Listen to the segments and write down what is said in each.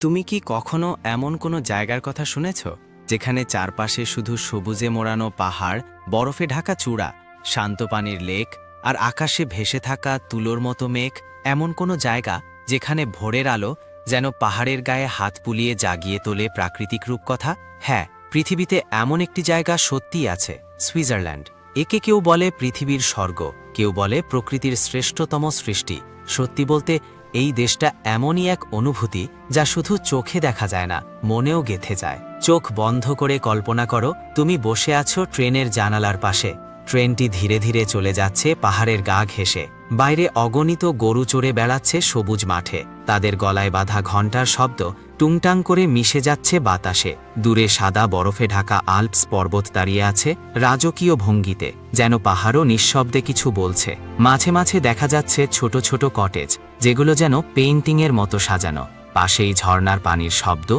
তুমি কি কখনো এমন কোনো জায়গার কথা শুনেছ যেখানে চারপাশে শুধু সবুজে মোড়ানো পাহাড়, বরফে ঢাকা চূড়া, শান্ত পানির লেক আর আকাশে ভেসে থাকা তুলোর মতো মেঘ? এমন কোনো জায়গা যেখানে ভোরের আলো যেন পাহাড়ের গায়ে হাত বুলিয়ে জাগিয়ে তোলে প্রাকৃতিক রূপকথা? হ্যাঁ, পৃথিবীতে এমন একটি জায়গা সত্যিই আছে, সুইজারল্যান্ড। একে কেউ বলে পৃথিবীর স্বর্গ, কেউ বলে প্রকৃতির শ্রেষ্ঠতম সৃষ্টি। সত্যি বলতে এই দেশটা এমনই এক অনুভূতি যা শুধু চোখে দেখা যায় না, মনেও গেঁথে যায়। চোখ বন্ধ করে কল্পনা করো, তুমি বসে আছো ট্রেনের জানালার পাশে। ট্রেনটি ধীরে ধীরে চলে যাচ্ছে পাহাড়ের গা ঘেঁষে। বাইরে অগণিত গরু চড়ে বেড়াচ্ছে সবুজ মাঠে, তাদের গলায় বাঁধা ঘণ্টার শব্দ টুংটাং করে মিশে যাচ্ছে বাতাসে। দূরে সাদা বরফে ঢাকা আল্পস পর্বত দাঁড়িয়ে আছে রাজকীয় ভঙ্গিতে, যেন পাহাড়ও নিঃশব্দে কিছু বলছে। মাঝে মাঝে দেখা যাচ্ছে ছোট ছোট কটেজ, যেগুলো যেন পেইন্টিংয়ের মতো সাজানো। পাশেই ঝর্ণার পানির শব্দ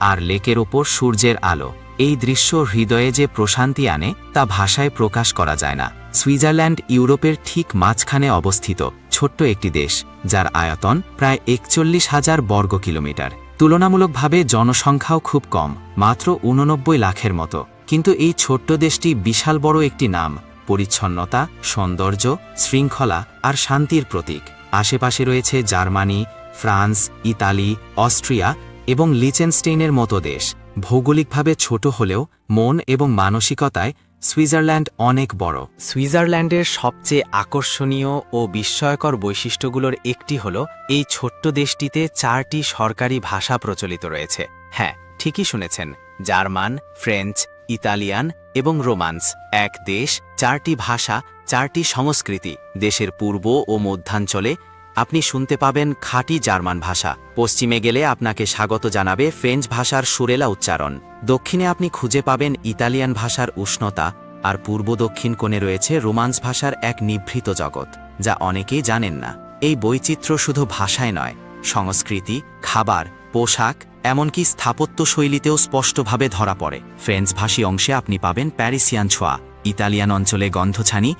আর লেকের ওপর সূর্যের আলো। এই দৃশ্য হৃদয়ে যে প্রশান্তি আনে তা ভাষায় প্রকাশ করা যায় না। সুইজারল্যান্ড ইউরোপের ঠিক মাঝখানে অবস্থিত ছোট্ট একটি দেশ, যার আয়তন প্রায় ৪১,০০০ বর্গ কিলোমিটার। তুলনামূলকভাবে জনসংখ্যাও খুব কম, মাত্র ৮৯ লাখের মতো। কিন্তু এই ছোট্ট দেশটি বিশাল বড় একটি নাম, পরিচ্ছন্নতা, সৌন্দর্য, শৃঙ্খলা আর শান্তির প্রতীক। আশেপাশে রয়েছে জার্মানি, ফ্রান্স, ইতালি, অস্ট্রিয়া এবং লিচেনস্টেইনের মতো দেশ। ভৌগোলিকভাবে ছোট হলেও মন এবং মানসিকতায় সুইজারল্যান্ড অনেক বড়। সুইজারল্যান্ডের সবচেয়ে আকর্ষণীয় ও বিস্ময়কর বৈশিষ্ট্যগুলোর একটি হল এই ছোট্ট দেশটিতে 4টি সরকারি ভাষা প্রচলিত রয়েছে। হ্যাঁ, ঠিকই শুনেছেন, জার্মান, ফ্রেঞ্চ, ইতালিয়ান এবং রোমান্স। এক দেশ, 4টি ভাষা, 4টি সংস্কৃতি। দেশের পূর্ব ও মধ্যাঞ্চলে আপনি শুনতে পাবেন খাঁটি জার্মান ভাষা। পশ্চিমে গেলে আপনাকে স্বাগত জানাবে ফ্রেঞ্চ ভাষার সুরেলা উচ্চারণ। দক্ষিণে আপনি খুঁজে পাবেন ইতালিয়ান ভাষার উষ্ণতা, আর পূর্ব দক্ষিণ কোণে রয়েছে রোমান্স ভাষার এক নিভৃত জগৎ, যা অনেকেই জানেন না। এই বৈচিত্র্য শুধু ভাষায় নয়, সংস্কৃতি, খাবার, পোশাক, এমনকি স্থাপত্য শৈলীতেও স্পষ্টভাবে ধরা পড়ে। ফ্রেঞ্চ ভাষী অংশে আপনি পাবেন প্যারিসিয়ান ছোঁয়া, ইতালিয়ান অঞ্চলে গন্ধছানি,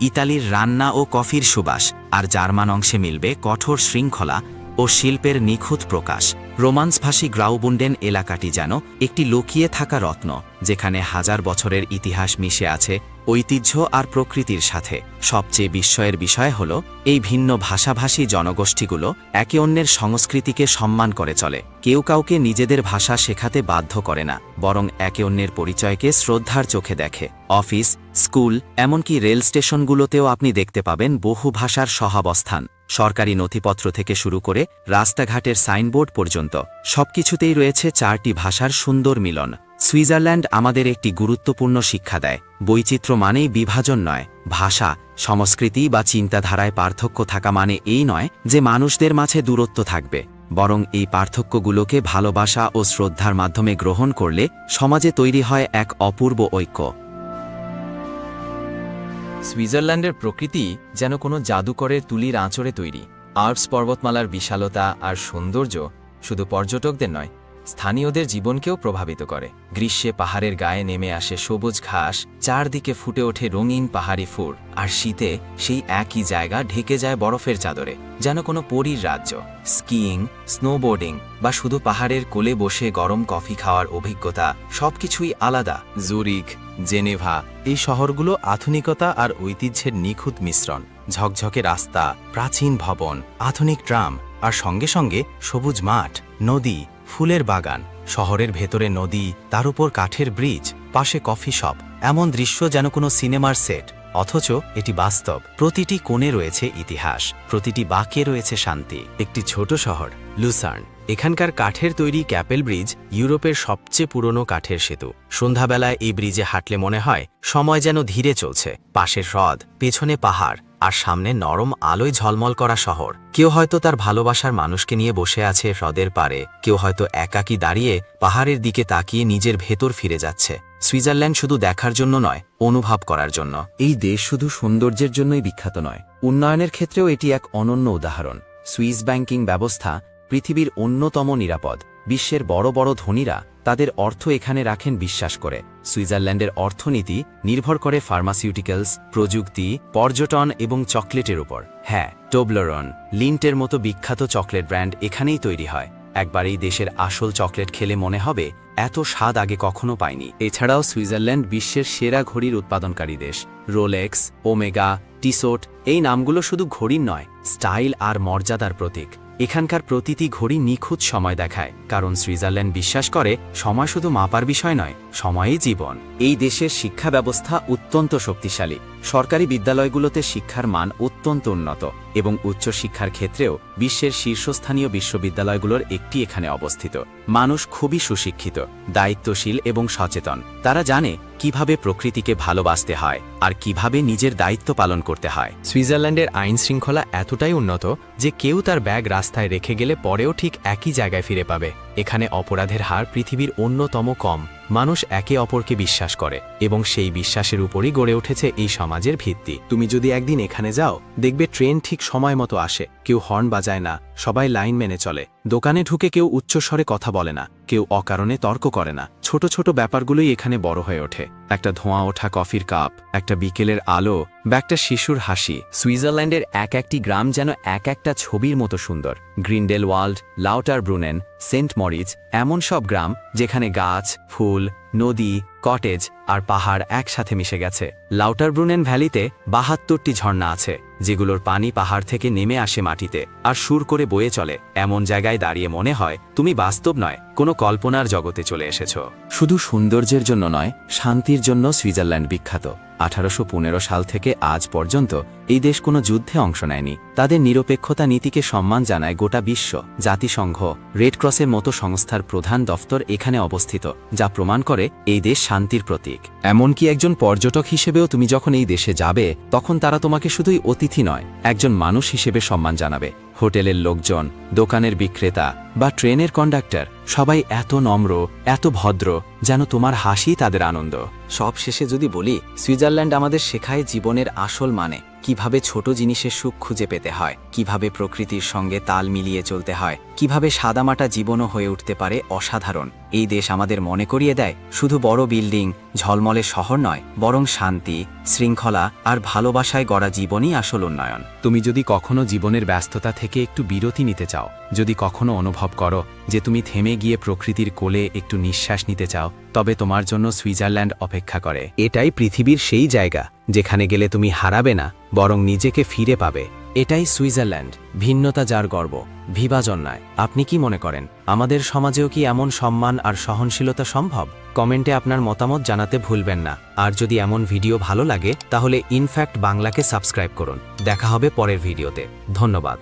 ইতালির রান্না ও কফির সুবাস, আর জার্মান অংশে মিলবে কঠোর শৃঙ্খলা ও শিল্পের নিখুঁত প্রকাশ। রোমান্সভাষী গ্রাউবুন্ডেন এলাকাটি যেন একটি লুকিয়ে থাকা রত্ন, যেখানে হাজার বছরের ইতিহাস মিশে আছে ঐতিহ্য আর প্রকৃতির সাথে। সবচেয়ে বিস্ময়ের বিষয় হল এই ভিন্ন ভাষাভাষী জনগোষ্ঠীগুলো একে অন্যের সংস্কৃতিকে সম্মান করে চলে। কেউ কাউকে নিজেদের ভাষা শেখাতে বাধ্য করে না, বরং একে অন্যের পরিচয়কে শ্রদ্ধার চোখে দেখে। অফিস, স্কুল, এমনকি রেল স্টেশনগুলোতেও আপনি দেখতে পাবেন বহু ভাষার সহাবস্থান। সরকারি নথিপত্র থেকে শুরু করে রাস্তাঘাটের সাইনবোর্ড পর্যন্ত সবকিছুতেই রয়েছে 4টি ভাষার সুন্দর মিলন। সুইজারল্যান্ড আমাদের একটি গুরুত্বপূর্ণ শিক্ষা দেয়, বৈচিত্র্য মানেই বিভাজন নয়। ভাষা, সংস্কৃতি বা চিন্তাধারায় পার্থক্য থাকা মানে এই নয় যে মানুষদের মাঝে দূরত্ব থাকবে, বরং এই পার্থক্যগুলোকে ভালোবাসা ও শ্রদ্ধার মাধ্যমে গ্রহণ করলে সমাজে তৈরি হয় এক অপূর্ব ঐক্য। সুইজারল্যান্ডের প্রকৃতি যেন কোনো জাদুকরের তুলির আঁচড়ে তৈরি। আল্পস পর্বতমালার বিশালতা আর সৌন্দর্য শুধু পর্যটকদের নয়, স্থানীয়দের জীবনকেও প্রভাবিত করে। গ্রীষ্মে পাহাড়ের গায়ে নেমে আসে সবুজ ঘাস, চারদিকে ফুটে ওঠে রঙিন পাহাড়ি ফুল, আর শীতে সেই একই জায়গা ঢেকে যায় বরফের চাদরে, যেন কোনো পরীর রাজ্য। স্কিইং, স্নোবোর্ডিং বা শুধু পাহাড়ের কোলে বসে গরম কফি খাওয়ার অভিজ্ঞতা সবকিছুই আলাদা। জুরিখ, জেনেভা, এই শহরগুলো আধুনিকতা আর ঐতিহ্যের নিখুঁত মিশ্রণ। ঝকঝকে রাস্তা, প্রাচীন ভবন, আধুনিক ট্রাম, আর সঙ্গে সঙ্গে সবুজ মাঠ, নদী, ফুলের বাগান। শহরের ভেতরে নদী, তার উপর কাঠের ব্রিজ, পাশে কফি শপ। এমন দৃশ্য যেন কোনো সিনেমার সেট, অথচ এটি বাস্তব। প্রতিটি কোণে রয়েছে ইতিহাস, প্রতিটি বাঁকে রয়েছে শান্তি। একটি ছোট শহর, লুসার্ন। এখানকার কাঠের তৈরি ক্যাপেল ব্রিজ ইউরোপের সবচেয়ে পুরনো কাঠের সেতু। সন্ধ্যাবেলায় এই ব্রিজে হাঁটলে মনে হয় সময় যেন ধীরে চলছে। পাশে হ্রদ, পেছনে পাহাড়, আর সামনে নরম আলোয় ঝলমল করা শহর। কেউ হয়তো তার ভালোবাসার মানুষকে নিয়ে বসে আছে হ্রদের পারে, কেউ হয়তো একাকী দাঁড়িয়ে পাহাড়ের দিকে তাকিয়ে নিজের ভেতর ফিরে যাচ্ছে। সুইজারল্যান্ড শুধু দেখার জন্য নয়, অনুভব করার জন্য। এই দেশ শুধু সৌন্দর্যের জন্যই বিখ্যাত নয়, উন্নয়নের ক্ষেত্রেও এটি এক অনন্য উদাহরণ। সুইস ব্যাংকিং ব্যবস্থা পৃথিবীর অন্যতম নিরাপদ। বিশ্বের বড় বড় ধনীরা তাদের অর্থ এখানে রাখেন বিশ্বাস করে। সুইজারল্যান্ডের অর্থনীতি নির্ভর করে ফার্মাসিউটিক্যালস, প্রযুক্তি, পর্যটন এবং চকলেটের উপর। হ্যাঁ, টোবলারন, লিন্টের মতো বিখ্যাত চকলেট ব্র্যান্ড এখানেই তৈরি হয়। একবার এই দেশের আসল চকলেট খেলে মনে হবে এত স্বাদ আগে কখনো পাইনি। এছাড়াও সুইজারল্যান্ড বিশ্বের সেরা ঘড়ির উৎপাদনকারী দেশ। রোলেক্স, ওমেগা, টিসোট এই নামগুলো শুধু ঘড়ির নয়, স্টাইল আর মর্যাদার প্রতীক। এখানকার প্রতিটি ঘড়ি নিখুঁত সময় দেখায়, কারণ সুইজারল্যান্ড বিশ্বাস করে সময় শুধু মাপার বিষয় নয়, সময়ই জীবন। এই দেশের শিক্ষা ব্যবস্থা অত্যন্ত শক্তিশালী। সরকারি বিদ্যালয়গুলোতে শিক্ষার মান অত্যন্ত উন্নত এবং উচ্চশিক্ষার ক্ষেত্রেও বিশ্বের শীর্ষস্থানীয় বিশ্ববিদ্যালয়গুলোর একটি এখানে অবস্থিত। মানুষ খুবই সুশিক্ষিত, দায়িত্বশীল এবং সচেতন। তারা জানে কিভাবে প্রকৃতিকে ভালোবাসতে হয় আর কিভাবে নিজের দায়িত্ব পালন করতে হয়। সুইজারল্যান্ডের আইন শৃঙ্খলা এতটাই উন্নত যে কেউ তার ব্যাগ রাস্তায় রেখে গেলে পরেও ঠিক একই জায়গায় ফিরে পাবে। এখানে অপরাধের হার পৃথিবীর অন্যতম কম। মানুষ একে অপরকে বিশ্বাস করে এবং সেই বিশ্বাসের উপরই গড়ে উঠেছে এই সমাজের ভিত্তি। তুমি যদি একদিন এখানে যাও, দেখবে ট্রেন ঠিক সময় মতো আসে, কেউ হর্ন বাজায় না, সবাই লাইন মেনে চলে। দোকানে ঢুকে কেউ উচ্চস্বরে কথা বলে না, কেউ অকারণে তর্ক করে না। ছোট ছোট ব্যাপারগুলোই এখানে বড় হয়ে ওঠে। একটা ধোঁয়া ওঠা কফির কাপ, একটা বিকেলের আলো বা একটা শিশুর হাসি। সুইজারল্যান্ডের এক একটি গ্রাম যেন এক একটা ছবির মতো সুন্দর। গ্রিন্ডেলওয়াল্ড, লাউটারব্রুনেন, সেন্ট মরিচ এমন সব গ্রাম যেখানে গাছ, ফুল, নদী, কটেজ আর পাহাড় একসাথে মিশে গেছে। লাউটারব্রুনেন ভ্যালিতে ৭২টি ঝর্ণা আছে, যেগুলোর পানি পাহাড় থেকে নেমে আসে মাটিতে আর সুর করে বয়ে চলে। এমন জায়গায় দাঁড়িয়ে মনে হয় তুমি বাস্তব নয়, কোনো কল্পনার জগতে চলে এসেছ। শুধু সৌন্দর্যের জন্য নয়, শান্তির জন্য সুইজারল্যান্ড বিখ্যাত। 1815 সাল থেকে আজ পর্যন্ত এই দেশ কোনো যুদ্ধে অংশ নেয়নি। তাদের নিরপেক্ষতা নীতিকে সম্মান জানায় গোটা বিশ্ব। জাতিসংঘ, রেড ক্রসের মতো সংস্থার প্রধান দফতর এখানে অবস্থিত, যা প্রমাণ করে এই দেশ শান্তির প্রতীক। এমনকি একজন পর্যটক হিসেবেও তুমি যখন এই দেশে যাবে, তখন তারা তোমাকে শুধুই অতিথি নয়, একজন মানুষ হিসেবে সম্মান জানাবে। হোটেলের লোকজন, দোকানের বিক্রেতা বা ট্রেনের কন্ডাক্টর সবাই এত নম্র, এত ভদ্র, যেন তোমার হাসি তাদের আনন্দ। সব শেষে যদি বলি, সুইজারল্যান্ড আমাদের শেখায় জীবনের আসল মানে, কিভাবে ছোট জিনিসের সুখ খুঁজে পেতে হয়, কিভাবে প্রকৃতির সঙ্গে তাল মিলিয়ে চলতে হয়, কিভাবে সাদামাটা জীবনও হয়ে উঠতে পারে অসাধারণ। এই দেশ আমাদের মনে করিয়ে দেয় শুধু বড় বিল্ডিং, ঝলমলে শহর নয়, বরং শান্তি, শৃঙ্খলা আর ভালোবাসায় গড়া জীবনই আসল উন্নয়ন। তুমি যদি কখনো জীবনের ব্যস্ততা থেকে একটু বিরতি নিতে চাও, যদি কখনো অনুভব করো যে তুমি থেমে গিয়ে প্রকৃতির কোলে একটু নিঃশ্বাস নিতে চাও, তবে তোমার জন্য সুইজারল্যান্ড অপেক্ষা করে। এটাই পৃথিবীর সেই জায়গা যেখানে গেলে তুমি হারাবে না, বরং নিজেকে ফিরে পাবে। এটাই সুইজারল্যান্ড, ভিন্নতা যার গর্ব, বিভাজন নয়। আপনি কি মনে করেন, আমাদের সমাজেও কি এমন সম্মান আর সহনশীলতা সম্ভব? কমেন্টে আপনার মতামত জানাতে ভুলবেন না। আর যদি এমন ভিডিও ভালো লাগে, তাহলে ইনফ্যাক্ট বাংলাকে সাবস্ক্রাইব করুন। দেখা হবে পরের ভিডিওতে। ধন্যবাদ।